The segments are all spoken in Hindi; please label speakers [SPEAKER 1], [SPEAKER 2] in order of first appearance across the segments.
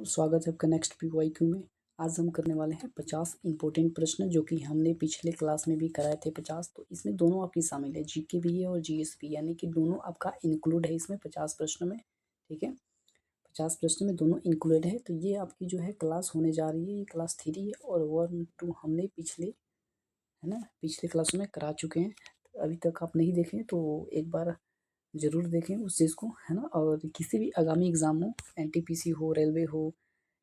[SPEAKER 1] स्वागत है आपका नेक्स्ट पीवाईक्यू में। आज हम करने वाले हैं 50 इंपॉर्टेंट प्रश्न जो कि हमने पिछले क्लास में भी कराए थे 50। तो इसमें दोनों आपकी शामिल है, जीके भी है और जीएस भी, यानी कि दोनों आपका इंक्लूड है इसमें 50 प्रश्न में। ठीक है, 50 प्रश्न में दोनों इंक्लूड है। तो ये आपकी जो है क्लास होने जा रही है, ये क्लास 3 है और 1 2 हमने पिछले, है ना, पिछले क्लास में करा चुके हैं। तो अभी तक आप नहीं देखें तो एक बार ज़रूर देखें उस चीज़ को, है ना। और किसी भी आगामी एग्ज़ाम हो, एनटीपीसी हो, रेलवे हो,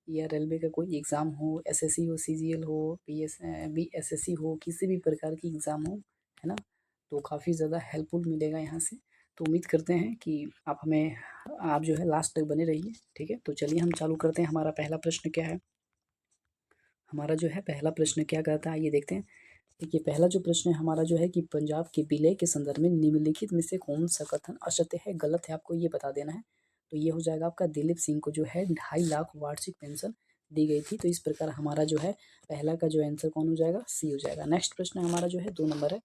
[SPEAKER 1] या रेलवे का कोई एग्ज़ाम हो, एसएससी हो, सीजीएल हो, बीएसएससी हो, किसी भी प्रकार की एग्ज़ाम हो, है ना, तो काफ़ी ज़्यादा हेल्पफुल मिलेगा यहाँ से। तो उम्मीद करते हैं कि आप जो है लास्ट तक बने रहिए। ठीक है, तो चलिए हम चालू करते हैं। हमारा पहला प्रश्न क्या है, हमारा जो है पहला प्रश्न क्या कहता है, आइए देखते हैं। देखिए, पहला जो प्रश्न है हमारा जो है कि पंजाब के विलय के संदर्भ में निम्नलिखित में से कौन सा कथन असत्य है, गलत है, आपको ये बता देना है। तो ये हो जाएगा आपका, दिलीप सिंह को जो है 2.5 लाख वार्षिक पेंशन दी गई थी। तो इस प्रकार हमारा जो है पहला का जो आंसर कौन हो जाएगा, सी हो जाएगा। नेक्स्ट प्रश्न हमारा जो है 2 नंबर है।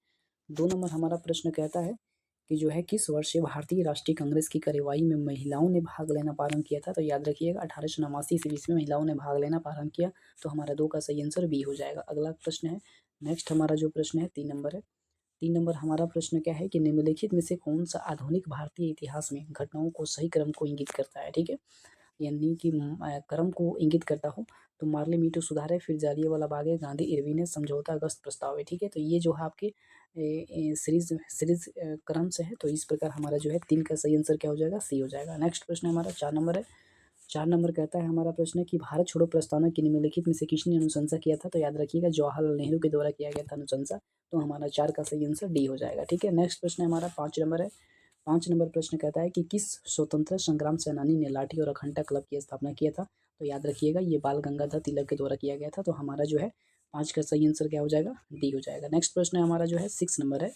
[SPEAKER 1] 2 नंबर हमारा प्रश्न कहता है कि जो है किस वर्ष से भारतीय राष्ट्रीय कांग्रेस की कार्यवाही में महिलाओं ने भाग लेना प्रारंभ किया था। तो याद रखिएगा 1889 ईस्वी में महिलाओं ने भाग लेना प्रारंभ किया। तो हमारा 2 का सही आंसर बी हो जाएगा। अगला प्रश्न है, नेक्स्ट हमारा जो प्रश्न है 3 नंबर है। 3 नंबर हमारा प्रश्न क्या है कि निम्नलिखित में से कौन सा आधुनिक भारतीय इतिहास में घटनाओं को सही क्रम को इंगित करता है। ठीक है, यानी कि क्रम को इंगित करता हो। तो मार्ले मीटू सुधार है, फिर जालियांवाला बाग है, गांधी इरविन है, समझौता अगस्त प्रस्ताव है। ठीक है, तो ये जो है आपके सीरीज सीरीज क्रम से है। तो इस प्रकार हमारा जो है 3 का सही आंसर क्या हो जाएगा, सी हो जाएगा। नेक्स्ट प्रश्न हमारा 4 नंबर है। 4 नंबर कहता है हमारा प्रश्न कि भारत छोड़ो प्रस्तावना की निम्नलिखित में से किसने अनुशंसा किया था। तो याद रखिएगा जवाहरलाल नेहरू के द्वारा किया गया था अनुशंसा। तो हमारा 4 का सही आंसर डी हो जाएगा। ठीक है, नेक्स्ट प्रश्न हमारा 5 नंबर है। 5 नंबर प्रश्न कहता है कि किस स्वतंत्रता संग्राम सेनानी ने लाठी और अखंडा क्लब की स्थापना किया था। तो याद रखिएगा ये बाल गंगाधर तिलक के द्वारा किया गया था। तो हमारा जो है 5 का सही आंसर क्या हो जाएगा, डी हो जाएगा। नेक्स्ट प्रश्न हमारा जो है 6 नंबर है।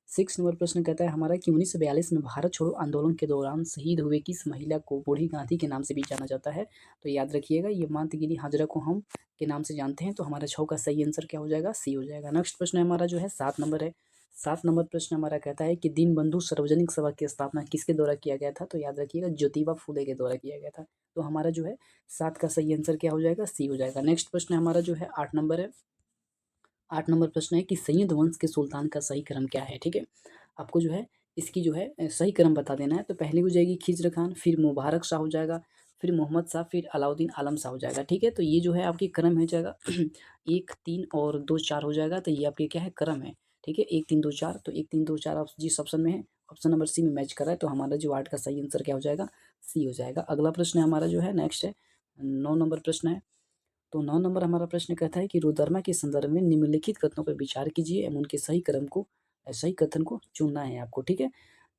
[SPEAKER 1] 6 नंबर प्रश्न कहता है हमारा कि 1942 में भारत छोड़ो आंदोलन के दौरान शहीद हुए किस महिला को बूढ़ी गांधी के नाम से भी जाना जाता है। तो याद रखिएगा ये मातगिरी हाजरा को हम के नाम से जानते हैं। तो हमारा 6 का सही आंसर क्या हो जाएगा, सी हो जाएगा। नेक्स्ट प्रश्न हमारा जो है 7 नंबर है। 7 नंबर प्रश्न हमारा कहता है कि दीनबंधु सार्वजनिक सभा की स्थापना किसके द्वारा किया गया था। तो याद रखिएगा ज्योतिबा फूले के द्वारा किया गया था। तो हमारा जो है 7 का सही आंसर क्या हो जाएगा, सी हो जाएगा। नेक्स्ट प्रश्न हमारा जो है 8 नंबर है। 8 नंबर प्रश्न है कि संयुद्ध वंश के सुल्तान का सही क्रम क्या है। ठीक है, आपको जो है इसकी जो है सही क्रम बता देना है। तो पहली हो जाएगी खिज्र खान, फिर मुबारक शाह हो जाएगा, फिर मोहम्मद शाह, फिर अलाउद्दीन आलम शाह हो जाएगा। ठीक है, तो ये जो है आपकी क्रम हो जाएगा 1 3 और 2 4 हो जाएगा। तो ये आपके क्या है, क्रम है। ठीक है, 1 3 2 4। तो 1 3 2 4 आप जिस ऑप्शन में है, ऑप्शन नंबर सी में मैच कर रहा है। तो हमारा जो 8 का सही आंसर क्या हो जाएगा, सी हो जाएगा। अगला प्रश्न हमारा जो है नेक्स्ट है, 9 नंबर प्रश्न है। तो 9 नंबर हमारा प्रश्न कहता है कि रुदर्मा के संदर्भ में निम्नलिखित कथनों पर विचार कीजिए एवं उनके सही क्रम को, सही कथन को चुनना है आपको। ठीक है,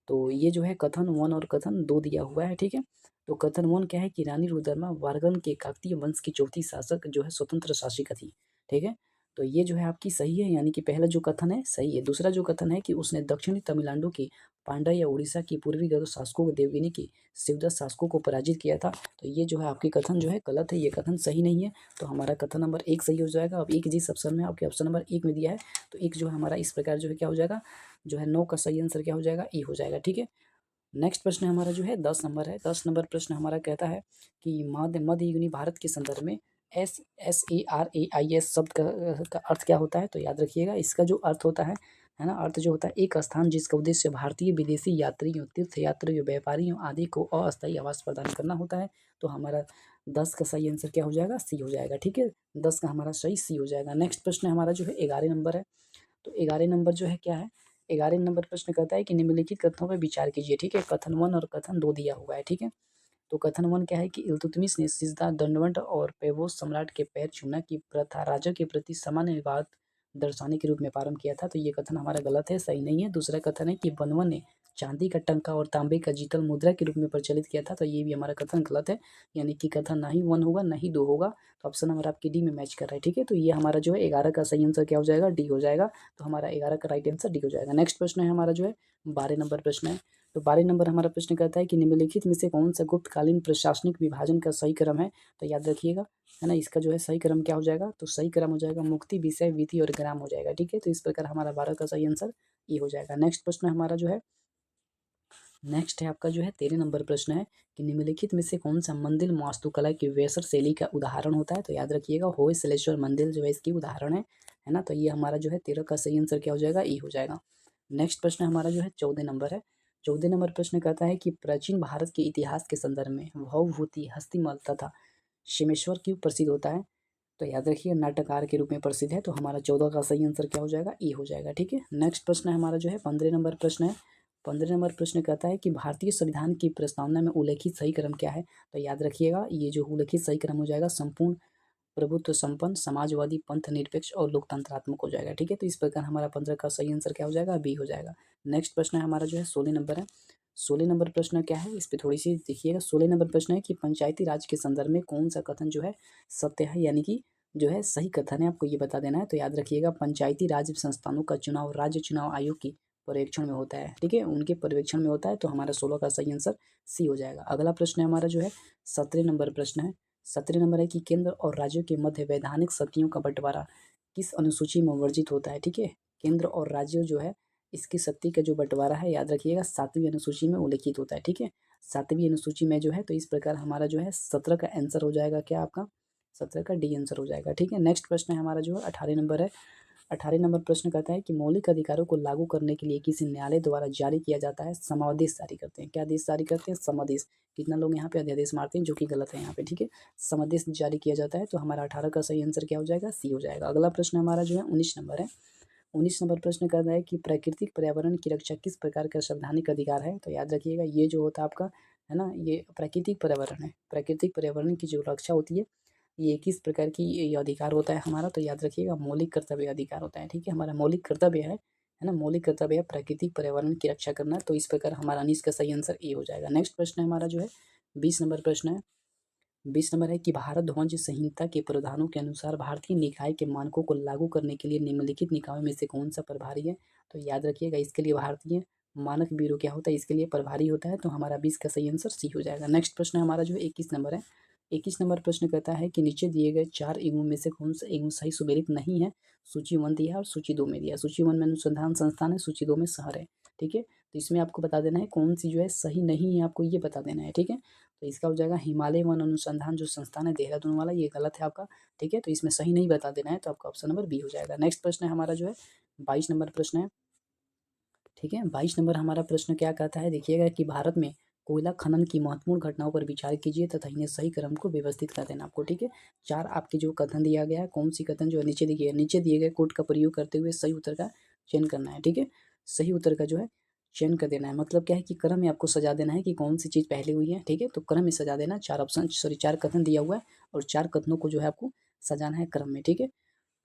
[SPEAKER 1] तो ये जो है कथन 1 और कथन 2 दिया हुआ है। ठीक है, तो कथन 1 क्या है कि रानी रुदर्मा वारगन के काकतीय वंश की चौथी शासक जो है स्वतंत्र शासिका थी। ठीक है, तो ये जो है आपकी सही है, यानी कि पहला जो कथन है सही है। दूसरा जो कथन है कि उसने दक्षिणी तमिलनाडु की पांड्या या उड़ीसा की पूर्वी गद्र शासकों को, देवगिनी की शिवदत्त शासकों को पराजित किया था। तो ये जो है आपकी कथन जो है गलत है, ये कथन सही नहीं है। तो हमारा कथन नंबर 1 सही हो जाएगा। अब एक जिस ऑप्शन में आपके ऑप्शन नंबर 1 में दिया है, तो एक जो है हमारा इस प्रकार जो है क्या हो जाएगा, जो है 9 का सही आंसर क्या हो जाएगा, ई हो जाएगा। ठीक है, नेक्स्ट प्रश्न हमारा जो है 10 नंबर है। 10 नंबर प्रश्न हमारा कहता है कि मध्य युगीन भारत के संदर्भ में SARAIS शब्द का अर्थ क्या होता है। तो याद रखिएगा इसका जो अर्थ होता है ना, अर्थ जो होता है एक स्थान जिसका उद्देश्य भारतीय विदेशी यात्रियों, तीर्थयात्रियों, व्यापारियों आदि को अस्थायी आवास प्रदान करना होता है। तो हमारा 10 का सही आंसर क्या हो जाएगा, सी हो जाएगा। ठीक है, 10 का हमारा सही सी हो जाएगा। नेक्स्ट प्रश्न हमारा जो है 11 नंबर है। तो 11 नंबर जो है क्या है, 11 नंबर प्रश्न कहता है कि निम्नलिखित कथनों पर विचार कीजिए। ठीक है, कथन 1 और कथन 2 दिया हुआ है। ठीक है, तो कथन 1 क्या है कि इल्तुतमिश ने सिजदा, दंडवत और पेवोस सम्राट के पैर छूना की प्रथा राजा के प्रति सामान्य विवाद दर्शाने के रूप में प्रारंभ किया था। तो ये कथन हमारा गलत है, सही नहीं है। दूसरा कथन है कि बनवन ने चांदी का टंका और तांबे का जीतल मुद्रा के रूप में प्रचलित किया था। तो ये भी हमारा कथन गलत है, यानी कि कथन ना ही 1 होगा ना ही 2 होगा। तो ऑप्शन नंबर आपकी डी में मैच कर रहा है। ठीक है, तो ये हमारा जो है 11 का सही आंसर क्या हो जाएगा, डी हो जाएगा। तो हमारा 11 का राइट आंसर डी हो जाएगा। नेक्स्ट प्रश्न है हमारा जो है 12 नंबर प्रश्न है। तो 12 नंबर हमारा प्रश्न कहता है कि निम्नलिखित में से कौन सा गुप्तकालीन प्रशासनिक विभाजन का सही क्रम है। तो याद रखिएगा, है ना, इसका जो है सही क्रम क्या हो जाएगा, तो सही क्रम हो जाएगा मुक्ति, विषय, विधि और ग्राम हो जाएगा। ठीक है, तो इस प्रकार हमारा 12 का सही आंसर ये हो जाएगा। नेक्स्ट प्रश्न हमारा जो है नेक्स्ट है आपका जो है 13 नंबर प्रश्न है कि निम्नलिखित में से कौन सा मंदिर वास्तुकला की वेसर शैली का उदाहरण होता है। तो याद रखिएगा होयसलेश्वर मंदिर जो है इसकी उदाहरण है ना। तो ये हमारा जो है 13 का सही आंसर क्या हो जाएगा, ई हो जाएगा। नेक्स्ट प्रश्न हमारा जो है 14 नंबर है। 14 नंबर प्रश्न कहता है कि प्राचीन भारत के इतिहास के संदर्भ में भवभूति, हस्तिमल तथा शिमेश्वर क्यों प्रसिद्ध होता है। तो याद रखिए नाट्यकार के रूप में प्रसिद्ध है। तो हमारा 14 का सही आंसर क्या हो जाएगा, ई हो जाएगा। ठीक है, नेक्स्ट प्रश्न हमारा जो है 15 नंबर प्रश्न है। 15 नंबर प्रश्न कहता है कि भारतीय संविधान की प्रस्तावना में उल्लेखित सही क्रम क्या है। तो याद रखिएगा ये जो उल्लेखित सही क्रम हो जाएगा संपूर्ण प्रभुत्व संपन्न समाजवादी पंथ निरपेक्ष और लोकतंत्रात्मक हो जाएगा। ठीक है, तो इस प्रकार हमारा 15 का सही आंसर क्या हो जाएगा, बी हो जाएगा। नेक्स्ट प्रश्न है हमारा जो है 16 नंबर है। 16 नंबर प्रश्न क्या है, इस पर थोड़ी सी देखिएगा। 16 नंबर प्रश्न है कि पंचायती राज के संदर्भ में कौन सा कथन जो है सत्य है, यानी कि जो है सही कथन है, आपको ये बता देना है। तो याद रखिएगा पंचायती राज संस्थानों का चुनाव राज्य चुनाव आयोग की पर्यवेक्षण में होता है। ठीक है, उनके पर्यवेक्षण में होता है। तो हमारा 16 का सही आंसर सी हो जाएगा। अगला प्रश्न है हमारा जो है 17 नंबर प्रश्न है। 17 नंबर है कि केंद्र और राज्यों के मध्य वैधानिक शक्तियों का बंटवारा किस अनुसूची में वर्जित होता है। ठीक है, केंद्र और राज्यों जो है इसकी शक्ति का जो बंटवारा है याद रखिएगा 7वीं अनुसूची में उल्लेखित होता है। ठीक है, 7वीं अनुसूची में जो है। तो इस प्रकार हमारा जो है 17 का आंसर हो जाएगा क्या आपका, 17 का डी आंसर हो जाएगा। ठीक है, नेक्स्ट प्रश्न है हमारा जो है 18 नंबर है। 18 नंबर प्रश्न कहता है कि मौलिक अधिकारों को लागू करने के लिए किसी न्यायालय द्वारा जारी किया जाता है समादेश जारी करते हैं। क्या आदेश जारी करते हैं, समादेश। कितना लोग यहाँ पे अध्यादेश मारते हैं, जो कि गलत है यहाँ पे। ठीक है, समादेश जारी किया जाता है। तो हमारा 18 का सही आंसर क्या हो जाएगा, सी हो जाएगा। अगला प्रश्न हमारा जो है 19 नंबर है। 19 नंबर प्रश्न कहता है कि प्राकृतिक पर्यावरण की रक्षा किस प्रकार का संवैधानिक अधिकार है। तो याद रखिएगा ये जो होता है आपका है ना, ये प्राकृतिक पर्यावरण है। प्राकृतिक पर्यावरण की जो रक्षा होती है ये किस प्रकार की ये अधिकार होता है हमारा। तो याद रखिएगा मौलिक कर्तव्य अधिकार होता है। ठीक है, हमारा मौलिक कर्तव्य है ना, मौलिक कर्तव्य है प्राकृतिक पर्यावरण की रक्षा करना। तो इस प्रकार हमारा 19 का सही आंसर ए हो जाएगा। नेक्स्ट प्रश्न है हमारा जो है 20 नंबर प्रश्न है। 20 नंबर है कि भारत ध्वज संहिता के प्रावधानों के अनुसार भारतीय निकाय के मानकों को लागू करने के लिए निम्नलिखित निकायों में से कौन सा प्रभारी है। तो याद रखिएगा इसके लिए भारतीय मानक ब्यूरो क्या होता है, इसके लिए प्रभारी होता है। तो हमारा 20 का सही आंसर सी हो जाएगा। नेक्स्ट प्रश्न हमारा जो है 21 नंबर है। 21 नंबर प्रश्न कहता है कि नीचे दिए गए 4 एवं में से कौन सा एवं सही सुमेलित नहीं है। सूची 1 दिया है और सूची 2 में दिया है। सूची 1 में अनुसंधान संस्थान है, सूची 2 में शहर है। ठीक है, तो इसमें आपको बता देना है कौन सी जो है सही नहीं है, आपको ये बता देना है। ठीक है, तो इसका हो जाएगा हिमालय वन अनुसंधान जो संस्थान है देहरादून वाला, ये गलत है आपका। ठीक है, तो इसमें सही नहीं बता देना है। तो आपका ऑप्शन नंबर बी हो जाएगा। नेक्स्ट प्रश्न है हमारा जो है 22 नंबर प्रश्न है। ठीक है, 22 नंबर हमारा प्रश्न क्या कहता है, देखिएगा कि भारत में कोयला खनन की महत्वपूर्ण घटनाओं पर विचार कीजिए तथा इन्हें सही क्रम को व्यवस्थित कर देना आपको। ठीक है, 4 आपके जो कथन दिया गया है, कौन सी कथन जो है नीचे दिए गए कोड का प्रयोग करते हुए सही उत्तर का चयन करना है। ठीक है, सही उत्तर का जो है चयन कर देना है। मतलब क्या है कि क्रम में आपको सजा देना है कि कौन सी चीज़ पहले हुई है। ठीक है, तो क्रम में सजा देना। 4 ऑप्शन 4 कथन दिया हुआ है और 4 कथनों को जो है आपको सजाना है क्रम में। ठीक है,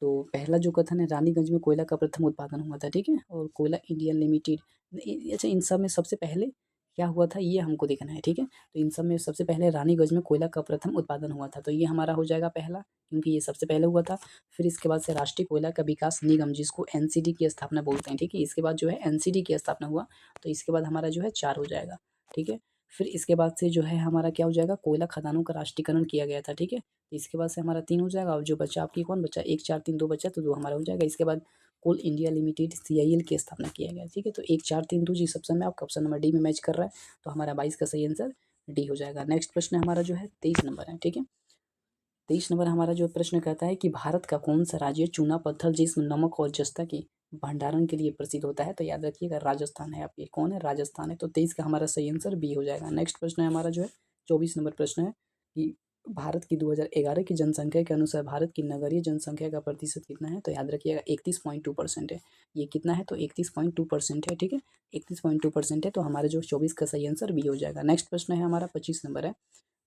[SPEAKER 1] तो पहला जो कथन है रानीगंज में कोयला का प्रथम उत्पादन हुआ था। ठीक है, और कोयला इंडिया लिमिटेड अच्छा इन सब में सबसे पहले क्या हुआ था ये हमको देखना है। ठीक है, तो इन सब में सबसे पहले रानीगंज में कोयला का प्रथम उत्पादन हुआ था। तो ये हमारा हो जाएगा पहला, क्योंकि ये सबसे पहले हुआ था। फिर इसके बाद से राष्ट्रीय कोयला का विकास निगम जिसको एनसीडी की स्थापना बोलते हैं। ठीक है, इसके बाद जो है एनसीडी की स्थापना हुआ। तो इसके बाद हमारा जो है 4 हो जाएगा। ठीक है, फिर इसके बाद से जो है हमारा क्या हो जाएगा, कोयला खदानों का राष्ट्रीयकरण किया गया था। ठीक है, तो इसके बाद से हमारा 3 हो जाएगा। और जो बचा आपकी कौन बचा, 1 4 3 2 बचा, तो 2 हमारा हो जाएगा। इसके बाद कोल इंडिया लिमिटेड सीआईएल की स्थापना किया गया। ठीक है, तो 1 4 3 2 जिस ऑप्शन में आपका ऑप्शन नंबर डी में मैच कर रहा है। तो हमारा 22 का सही आंसर डी हो जाएगा। नेक्स्ट प्रश्न हमारा जो है 23 नंबर है। ठीक है, 23 नंबर हमारा जो प्रश्न कहता है कि भारत का कौन सा राज्य चूना पत्थर जिसमें नमक और जस्ता की भंडारण के लिए प्रसिद्ध होता है। तो याद रखिएगा राजस्थान है। आपके कौन है, राजस्थान है। तो 23 का हमारा सही आंसर बी हो जाएगा। नेक्स्ट प्रश्न है हमारा जो है 24 नंबर प्रश्न है कि भारत की 2011 की जनसंख्या के अनुसार भारत की नगरीय जनसंख्या का प्रतिशत कितना है। तो याद रखिएगा 31.2% है। ये कितना है, तो 31.2% है। ठीक है, 31.2% है। तो हमारे जो 24 का सही आंसर बी हो जाएगा। नेक्स्ट प्रश्न है हमारा 25 नंबर है।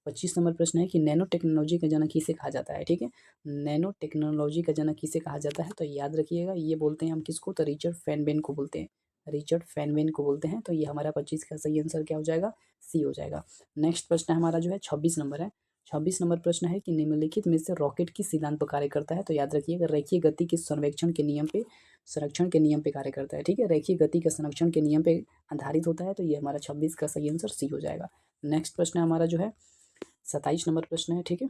[SPEAKER 1] 25 नंबर प्रश्न है कि नैनो टेक्नोलॉजी का जनक किसे कहा जाता है। ठीक है, नैनो टेक्नोलॉजी का जनक किसे कहा जाता है। तो याद रखिएगा ये बोलते हैं हम किसको, तो रिचर्ड फेनबेन को बोलते हैं। रिचर्ड फेनबेन को बोलते हैं। तो ये हमारा 25 का सही आंसर क्या हो जाएगा, सी हो जाएगा। नेक्स्ट प्रश्न हमारा जो है 26 नंबर है। 26 नंबर प्रश्न है कि निम्नलिखित में से रॉकेट किस सिद्धांत पर कार्य करता है। तो याद रखिएगा रेखीय गति के संरक्षण के नियम पे कार्य करता है। ठीक है, रेखीय गति के संरक्षण के नियम पे आधारित होता है। तो ये हमारा 26 का सही आंसर सी हो जाएगा। नेक्स्ट प्रश्न हमारा जो है 27 नंबर प्रश्न है। ठीक है,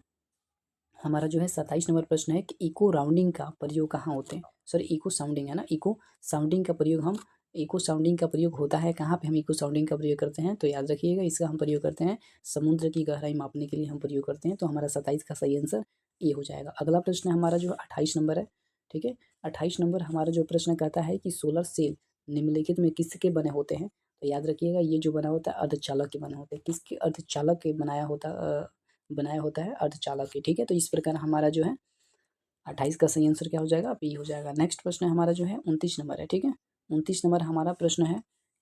[SPEAKER 1] हमारा जो है 27 नंबर प्रश्न है कि इको राउंडिंग का प्रयोग कहाँ होते हैं। सॉरी इको साउंडिंग है ना, इको साउंडिंग का प्रयोग हम इको साउंडिंग का प्रयोग होता है कहाँ पे हम इको साउंडिंग का प्रयोग करते हैं, तो याद रखिएगा इसका हम प्रयोग करते हैं समुद्र की गहराई मापने के लिए हम प्रयोग करते हैं। तो हमारा 27 का सही आंसर ए हो जाएगा। अगला प्रश्न हमारा जो 28 नंबर है, ठीक है। 28 नंबर हमारा जो प्रश्न कहता है कि सोलर सेल निम्नलिखित में किसके बने होते हैं, तो याद रखिएगा ये जो बना होता है अर्धचालक के बने होते हैं। किसके? अर्धचालक के बनाया होता है अर्धचालक के, ठीक है। तो इस प्रकार हमारा जो है 28 का सही आंसर क्या हो जाएगा? बी हो जाएगा। नेक्स्ट प्रश्न हमारा जो है 29 नंबर है, ठीक है। 29 नंबर हमारा प्रश्न है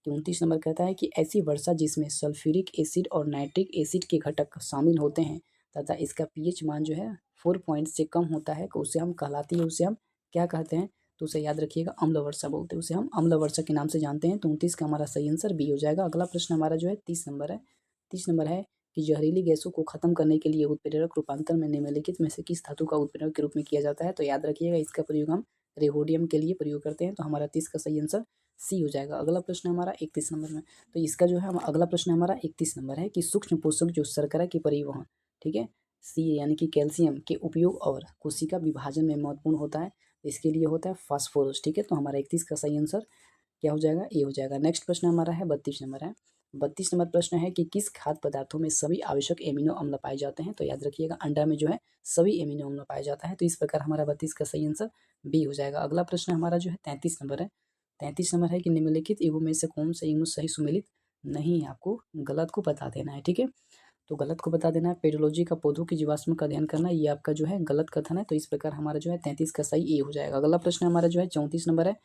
[SPEAKER 1] कि 29 नंबर कहता है कि ऐसी वर्षा जिसमें सल्फ्यूरिक एसिड और नाइट्रिक एसिड के घटक शामिल होते हैं तथा इसका पीएच मान जो है 4 पॉइंट से कम होता है, तो उसे हम कहलाती है, उसे हम क्या कहते हैं? तो उसे याद रखिएगा अम्ल वर्षा बोलते हैं, उसे हम अम्ल वर्षा के नाम से जानते हैं। तो 29 का हमारा सही आंसर बी हो जाएगा। अगला प्रश्न हमारा जो है 30 नंबर है। 30 नंबर है कि जहरीली गैसों को खत्म करने के लिए उत्प्रेरक रूपांतर में निम्नलिखित में से किस धातु का उत्प्रेरक के रूप में किया जाता है, तो याद रखिएगा इसका प्रयोग हम रेहोडियम के लिए प्रयोग करते हैं। तो हमारा 30 का सही आंसर सी हो जाएगा। अगला प्रश्न हमारा 31 नंबर में, तो इसका जो है अगला प्रश्न हमारा 31 नंबर है कि सूक्ष्म पोषक जो शर्करा के परिवहन, ठीक है, सी यानी कि कैल्शियम के उपयोग और कोशिका विभाजन में महत्वपूर्ण होता है, इसके लिए होता है फास्फोरस, ठीक है। तो हमारा 31 का सही आंसर क्या हो जाएगा? ए हो जाएगा। नेक्स्ट प्रश्न हमारा है 32 नंबर है। 32 नंबर प्रश्न है कि किस खाद्य पदार्थों में सभी आवश्यक एमिनो अम्ल पाए जाते हैं, तो याद रखिएगा अंडा में जो है सभी एमिनो अम्ल पाया जाता है। तो इस प्रकार हमारा 32 का सही आंसर बी हो जाएगा। अगला प्रश्न हमारा जो है 33 नंबर है। 33 नंबर है कि निम्नलिखित युगों में से कौन सा युग सही सुमेलित नहीं है, आपको गलत को बता देना है, ठीक है। तो गलत को बता देना है। पेडोलॉजी का पौधों की जीवाश्म का अध्ययन करना, ये आपका जो है गलत कथन है। तो इस प्रकार हमारा जो है 33 का सही ए हो जाएगा। अगला प्रश्न हमारा जो है 34 नंबर है।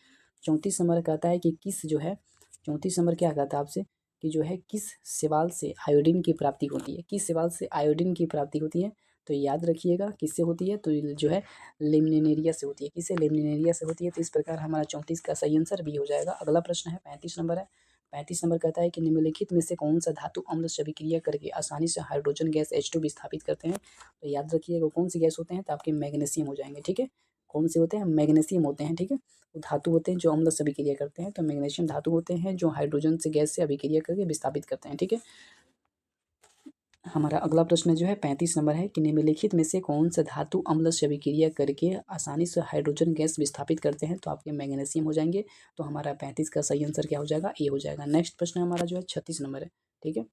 [SPEAKER 1] 34 नंबर कहता है कि किस जो है 34 नंबर क्या कहता है आपसे कि जो है किस शैवाल से आयोडीन की प्राप्ति होती है, किस शैवाल से आयोडीन की प्राप्ति होती है, तो याद रखिएगा किससे होती है, तो जो है लेमिनेरिया से होती है। किससे? लेमिनेरिया से होती है। तो इस प्रकार हमारा 34 का सही आंसर बी हो जाएगा। अगला प्रश्न है 35 नंबर है। 35 नंबर कहता है कि निम्नलिखित में से कौन सा धातु अम्ल से अभिक्रिया करके आसानी से हाइड्रोजन गैस H2 विस्थापित करते हैं, तो याद रखिएगा कौन सी गैस होते हैं, तो आपके मैग्नीशियम हो जाएंगे, ठीक है। कौन से होते हैं? मैग्नीशियम होते हैं, ठीक है। वो धातु होते हैं जो अम्ल से अभिक्रिया करते हैं, तो मैग्नीशियम धातु होते हैं जो हाइड्रोजन से गैस से अभिक्रिया करके विस्थापित करते हैं, ठीक है। हमारा अगला प्रश्न जो है 35 नंबर है कि निम्नलिखित में से कौन सा धातु अम्ल से अभिक्रिया करके आसानी से हाइड्रोजन गैस विस्थापित करते हैं, तो आपके मैग्नीशियम हो जाएंगे। तो हमारा 35 का सही आंसर क्या हो जाएगा? ए हो जाएगा। नेक्स्ट प्रश्न हमारा जो है 36 नंबर है, ठीक है।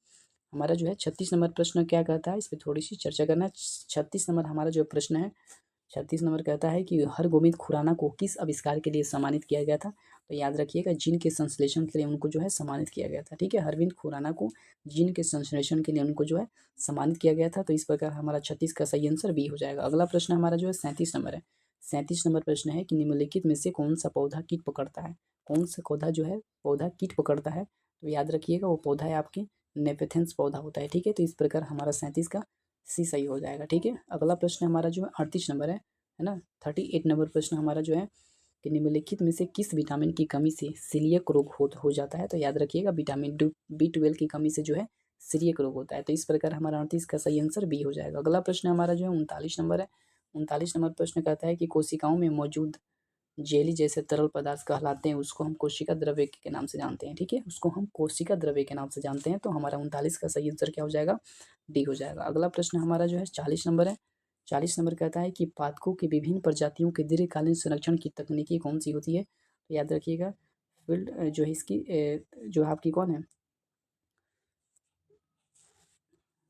[SPEAKER 1] हमारा जो है 36 नंबर प्रश्न क्या कहता है, इस पर थोड़ी सी चर्चा करना है। 36 नंबर हमारा जो प्रश्न है 36 नंबर कहता है कि हरगोविंद खुराना को किस आविष्कार के लिए सम्मानित किया गया था, तो याद रखिएगा जीन के संश्लेषण के लिए उनको जो है सम्मानित किया गया था, ठीक है। हरविंद खुराना को जीन के संश्लेषण के लिए उनको जो है सम्मानित किया गया था। तो इस प्रकार हमारा 36 का सही आंसर बी हो जाएगा। अगला प्रश्न हमारा जो है 37 नंबर है। 37 नंबर प्रश्न है कि निम्नलिखित में से कौन सा पौधा कीट पकड़ता है, कौन सा पौधा जो है पौधा कीट पकड़ता है, तो याद रखिएगा वो पौधा है आपके नेपेथेंस पौधा होता है, ठीक है। तो इस प्रकार हमारा 37 का सी सही हो जाएगा, ठीक है। अगला प्रश्न हमारा जो है 38 नंबर है ना। 38 नंबर प्रश्न हमारा जो है कि निम्नलिखित में से किस विटामिन की कमी से सीलियक रोग हो जाता है, तो याद रखिएगा विटामिन B12 की कमी से जो है सीलियक रोग होता है। तो इस प्रकार हमारा 38 का सही आंसर बी हो जाएगा। अगला प्रश्न हमारा जो है 39 नंबर है। 39 नंबर प्रश्न कहता है कि कोशिकाओं में मौजूद जेली जैसे तरल पदार्थ कहलाते हैं, उसको हम कोशिका द्रव्य के नाम से जानते हैं, ठीक है। उसको हम कोशिका द्रव्य के नाम से जानते हैं। तो हमारा 39 का सही आंसर क्या हो जाएगा? डी हो जाएगा। अगला प्रश्न हमारा जो है 40 नंबर है। 40 नंबर कहता है कि पादपों की विभिन्न प्रजातियों के दीर्घकालीन संरक्षण की तकनीकी कौन सी होती है, तो याद रखिएगा फील्ड जो है इसकी जो आपकी कौन है।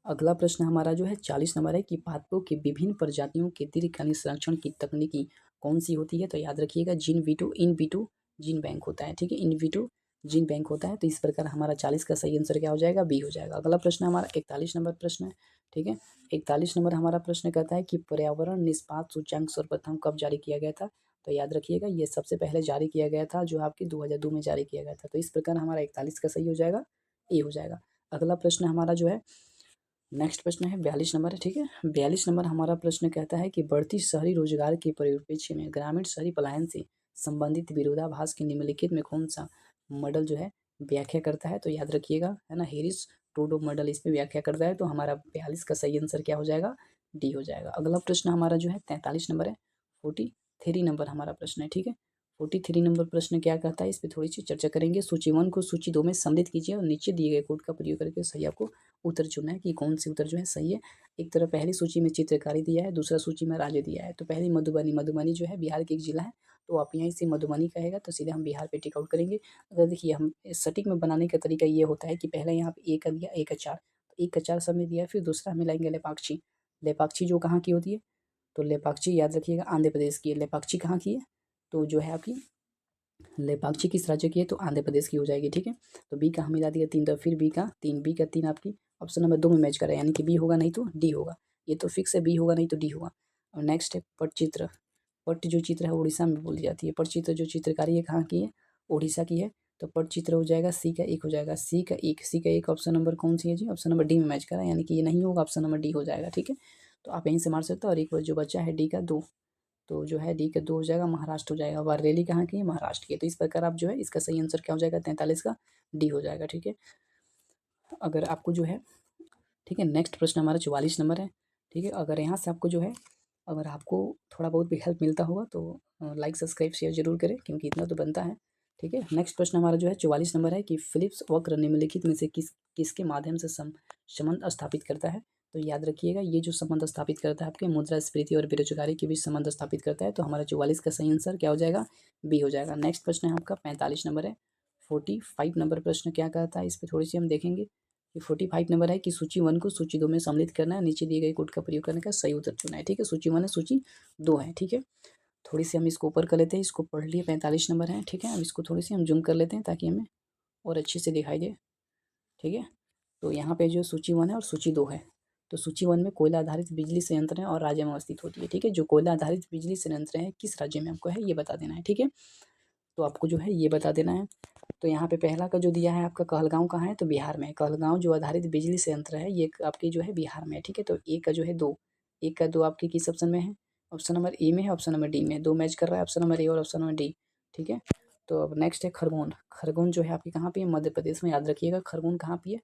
[SPEAKER 1] अगला प्रश्न हमारा जो है 40 नंबर है कि पादपों की विभिन्न प्रजातियों के दीर्घकालीन संरक्षण की तकनीकी कौन सी होती है, तो याद रखिएगा इन विटो जीन बैंक होता है, ठीक है। इन विटो जीन बैंक होता है। तो इस प्रकार हमारा 40 का सही आंसर क्या हो जाएगा? बी हो जाएगा। अगला प्रश्न हमारा 41 नंबर प्रश्न है, ठीक है। 41 नंबर हमारा प्रश्न कहता है कि पर्यावरण निष्पाद सूचांक सर्वप्रथम कब जारी किया गया था, तो याद रखिएगा ये सबसे पहले जारी किया गया था जो आपके 2002 में जारी किया गया था। तो इस प्रकार हमारा 41 का सही हो जाएगा, ए हो जाएगा। अगला प्रश्न हमारा जो है नेक्स्ट प्रश्न है 42 नंबर है, ठीक है। 42 नंबर हमारा प्रश्न कहता है कि बढ़ती शहरी रोजगार के परिप्रेक्ष्य में ग्रामीण शहरी पलायन से संबंधित विरोधाभास के निम्नलिखित में कौन सा मॉडल जो है व्याख्या करता है, तो याद रखिएगा है ना हेरिस टोडो मॉडल इस पे व्याख्या करता है। तो हमारा 42 का सही आंसर क्या हो जाएगा? डी हो जाएगा। अगला प्रश्न हमारा जो है 43 नंबर है। 43 नंबर हमारा प्रश्न है, ठीक है। 43 नंबर प्रश्न क्या कहता है, इस पे थोड़ी सी चर्चा करेंगे। सूची 1 को सूची 2 में सम्मिलित कीजिए और नीचे दिए गए कोड का प्रयोग करके सही आपको उत्तर चुनना है कि कौन से उत्तर जो है सही है। एक तरफ पहली सूची में चित्रकारी दिया है, दूसरा सूची में राज्य दिया है। तो पहली मधुबनी, मधुबनी जो है बिहार की एक जिला है, तो आप यहाँ इसे मधुबनी कहेगा तो सीधे हम बिहार पे टिक आउट करेंगे। अगर देखिए हम सटीक में बनाने का तरीका ये होता है कि पहले यहाँ पे 1 का दिया, 1 का 4, तो 1 का 4 सब में दिया है, फिर दूसरा हमें लाएंगे लेपाक्षी। लेपाक्षी जो कहाँ की होती है, तो लेपाक्षी याद रखिएगा आंध्र प्रदेश की है। लेपाक्षी कहाँ की है, तो जो है आपकी लेपाक्षी किस राज्य की है, तो आंध्र प्रदेश की हो जाएगी। ठीक है, तो बी का हम मिला दिया 3, तो फिर बी का 3, बी का 3 आपकी ऑप्शन नंबर 2 में मैच कर रहा है, यानी कि बी होगा नहीं तो डी होगा। ये तो फिक्स है, बी होगा नहीं तो डी होगा। और नेक्स्ट है पटचित्र। पट जो चित्र है उड़ीसा में बोली जाती है। पटचित्र जो चित्रकारी है कहाँ की है, उड़ीसा की है। तो पटचित्र हो जाएगा सी का 1 हो जाएगा, सी का 1, सी का 1 ऑप्शन नंबर कौन सी है जी, ऑप्शन नंबर डी में मैच कर रहा है, यानी कि ये नहीं होगा, ऑप्शन नंबर डी हो जाएगा। ठीक है, तो आप यहीं से मार सकते हो। और एक बार जो बच्चा है डी का 2, तो जो है डी का 2 हो जाएगा, महाराष्ट्र हो जाएगा। बरेली कहाँ की है, महाराष्ट्र की है। तो इस प्रकार आप जो है इसका सही आंसर क्या हो जाएगा, 43 का डी हो जाएगा। ठीक है, अगर आपको जो है, ठीक है, नेक्स्ट प्रश्न हमारा 44 नंबर है। ठीक है, अगर यहाँ से आपको जो है, अगर आपको थोड़ा बहुत भी हेल्प मिलता होगा तो लाइक सब्सक्राइब शेयर जरूर करें, क्योंकि इतना तो बनता है। ठीक है, नेक्स्ट प्रश्न हमारा जो है 44 नंबर है कि फिलिप्स वक्र निम्नलिखित में से किसके माध्यम से संबंध स्थापित करता है। तो याद रखिएगा ये जो संबंध स्थापित करता है आपके मुद्रास्फीति और बेरोजगारी के बीच संबंध स्थापित करता है। तो हमारा 44 का सही आंसर क्या हो जाएगा, बी हो जाएगा। नेक्स्ट प्रश्न है आपका 45 नंबर है। 45 नंबर प्रश्न क्या कहता है, इस पर थोड़ी सी हम देखेंगे। ये 45 नंबर है कि सूची 1 को सूची 2 में सम्मिलित करना है, नीचे दिए गए कोड का प्रयोग करने का सही उत्तर चुना है। ठीक है, सूची 1 है, सूची 2 है। ठीक है, थोड़ी सी हम इसको ऊपर कर लेते हैं, इसको पढ़ लिए 45 नंबर है। ठीक है, अब इसको थोड़ी सी हम जूम कर लेते हैं ताकि हमें और अच्छे से दिखाई दे। ठीक है, तो यहाँ पे जो सूची 1 है और सूची 2 है, तो सूची 1 में कोयला आधारित बिजली संयंत्र है और राज्य में अवस्थित होती है। ठीक है, जो कोयला आधारित बिजली संयंत्र है किस राज्य में आपको है ये बता देना है। ठीक है, तो आपको जो है ये बता देना है। तो यहाँ पे पहला का जो दिया है आपका कहलगाँव कहाँ है, तो बिहार में है। कहलगाँव जो आधारित बिजली संयंत्र है ये आपकी जो है बिहार में है। ठीक है, तो एक का जो है 2, एक का 2 आपके किस ऑप्शन में है, ऑप्शन नंबर ए में है, ऑप्शन नंबर डी में। 2 मैच कर रहा है, ऑप्शन नंबर ए और ऑप्शन नंबर डी। ठीक है, तो अब नेक्स्ट है खरगोन। खरगोन जो है आपकी कहाँ पे है, मध्य प्रदेश में। याद रखिएगा खरगोन कहाँ पे है,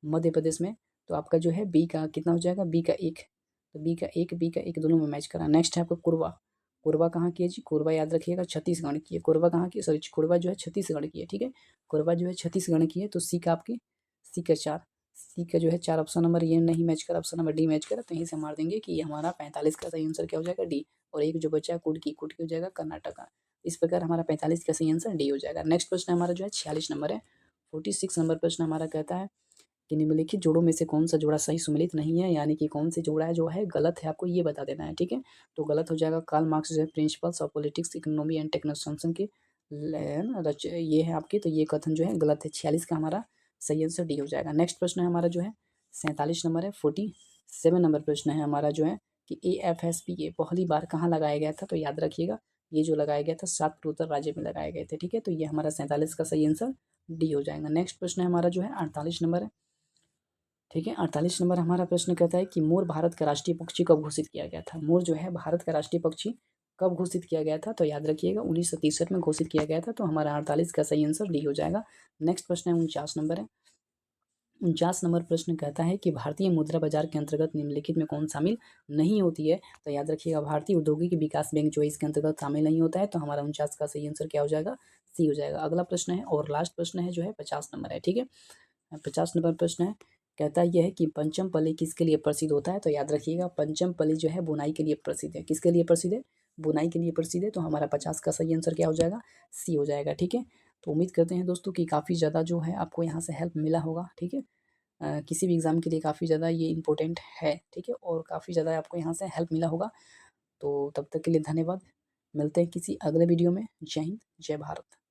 [SPEAKER 1] मध्य प्रदेश में। तो आपका जो है बी का कितना हो जाएगा, बी का 1, तो बी का एक दोनों में मैच करा। नेक्स्ट है आपका कोरबा। कोरबा कहाँ की है जी, कोरबा याद रखिएगा छत्तीसगढ़ की है। कोरबा कहाँ की, सॉरी कोरबा जो है छत्तीसगढ़ की है। ठीक है, कोरबा जो है छत्तीसगढ़ की है। तो सी का आपकी, सी का 4, सी का जो है 4 ऑप्शन नंबर ये नहीं मैच करा, ऑप्शन नंबर डी मैच करा। तो यहीं से मार देंगे कि ये हमारा 45 का सही आंसर क्या हो जाएगा, डी। और एक जो बचा है कुटकी, कुटकी हो जाएगा कर्नाटका। इस प्रकार हमारा 45 का सही आंसर डी हो जाएगा। नेक्स्ट प्रश्न हमारा जो है 46 नंबर है। 46 नंबर प्रश्न हमारा कहता है कि निम्नलिखित जोड़ों में से कौन सा जोड़ा सही सुमेलित नहीं है, यानी कि कौन से जोड़ा है जो है गलत है, आपको ये बता देना है। ठीक है, तो गलत हो जाएगा कार्ल मार्क्स जो है principles of politics economy and टेक्नोसंसन के ये है आपके, तो ये कथन जो है गलत है। 46 का हमारा सही आंसर डी हो जाएगा। नेक्स्ट प्रश्न है हमारा जो है 47 नंबर है। 47 नंबर प्रश्न है हमारा जो है कि AFSPA पहली बार कहाँ लगाया गया था। तो याद रखिएगा ये जो लगाया गया था 7 पूर्वोत्तर राज्य में लगाए गए थे। ठीक है, तो ये हमारा 47 का सही आंसर डी हो जाएगा। नेक्स्ट प्रश्न है हमारा जो है 48 नंबर है। ठीक है, 48 नंबर हमारा प्रश्न कहता है कि मोर भारत का राष्ट्रीय पक्षी कब घोषित किया गया था। मोर जो है भारत का राष्ट्रीय पक्षी कब घोषित किया गया था, तो याद रखिएगा 1963 में घोषित किया गया था। तो हमारा 48 का सही आंसर डी हो जाएगा। नेक्स्ट प्रश्न है 49 नंबर है। 49 नंबर प्रश्न कहता है कि भारतीय मुद्रा बाजार के अंतर्गत निम्नलिखित में कौन शामिल नहीं होती है। तो याद रखिएगा भारतीय औद्योगिक विकास बैंक जो है इसके अंतर्गत शामिल नहीं होता है। तो हमारा 49 का सही आंसर क्या हो जाएगा, सी हो जाएगा। अगला प्रश्न है और लास्ट प्रश्न है जो है 50 नंबर है। ठीक है, 50 नंबर प्रश्न है, कहता यह है कि पंचम पल्ली किसके लिए प्रसिद्ध होता है। तो याद रखिएगा पंचम पल्ली जो है बुनाई के लिए प्रसिद्ध है। किसके लिए प्रसिद्ध है, बुनाई के लिए प्रसिद्ध है। तो हमारा 50 का सही आंसर क्या हो जाएगा, सी हो जाएगा। ठीक है, तो उम्मीद करते हैं दोस्तों कि काफ़ी ज़्यादा जो है आपको यहाँ से हेल्प मिला होगा। ठीक है, किसी भी एग्ज़ाम के लिए काफ़ी ज़्यादा ये इंपॉर्टेंट है। ठीक है, और काफ़ी ज़्यादा आपको यहाँ से हेल्प मिला होगा। तो तब तक के लिए धन्यवाद, मिलते हैं किसी अगले वीडियो में। जय हिंद, जय भारत।